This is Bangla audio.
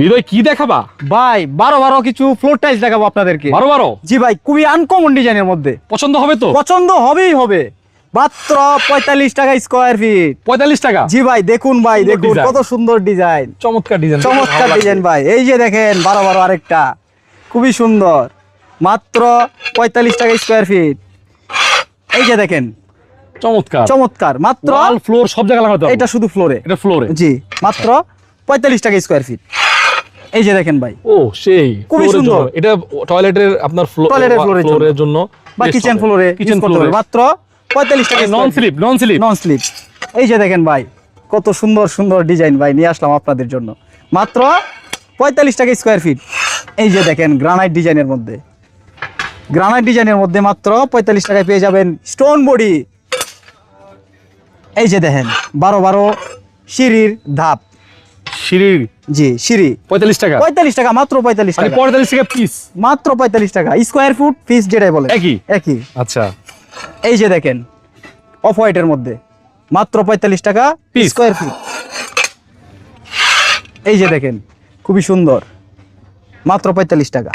হৃদয় কি দেখাবা ভাই 12 কিছু ফ্লোর টাইলস দেখাবো আপনাদেরকে। 12 জি ভাই, খুবই আনকমন ডিজাইনের মধ্যে। পছন্দ হবে তো? পছন্দ হবেই হবে। মাত্র 45 টাকা স্কয়ার ফিট। 45 টাকা। জি ভাই, দেখুন ভাই, সুন্দর দেখুন design। কত সুন্দর ডিজাইন, চমৎকার ডিজাইন, চমৎকার ডিজাইন ভাই। এই যে দেখেন 12 আরেকটা খুবই সুন্দর, মাত্র 45 টাকা স্কয়ার ফিট। এই যে দেখেন চমৎকার চমৎকার, মাত্র ওয়াল ফ্লোর সব জায়গায় লাগাতে হবে। এটা শুধু ফ্লোরে। এটা ফ্লোরে। জি, মাত্র 45 টাকা স্কয়ার ফিট। এই যে দেখেন ভাই, ও সেই খুবই floor এর সুন্দর। জন্য। এটা টয়লেটের আপনার টয়লেটের ফ্লোরের ফ্লোরের জন্য বা best কিচেন হবে। ফ্লোরে কিচেন ইউজ করতে ফ্লোরে পারবে। মাত্র 45 টাকা non slip, non slip. Non slip. এই যে দেখেন ভাই, কত সুন্দর সুন্দর ডিজাইন ভাই নিয়ে আসলাম আপনাদের জন্য, মাত্র 45 টাকা স্কয়ার ফিট। এই যে দেখেন গ্রানাইট ডিজাইনের মধ্যে, গ্রানাইট ডিজাইনের মধ্যে মাত্র 45 টাকায় পেয়ে যাবেন স্টোন বডি। এই যে দেখেন 12 সিঁড়ির ধাপ। সিঁড়ি জি, সিঁড়ি 45 টাকা। 45 টাকা, মাত্র 45 মানে টাকা, 45 টাকা পিস। মাত্র 45 টাকা স্কয়ার ফুট, পিস যেটাই বলে একই। একই। আচ্ছা, এই যে দেখেন অফ হোয়াইটের মধ্যে, মাত্র 45 টাকা Piece। Square feet. এই যে দেখেন খুবই সুন্দর, মাত্র 45 টাকা।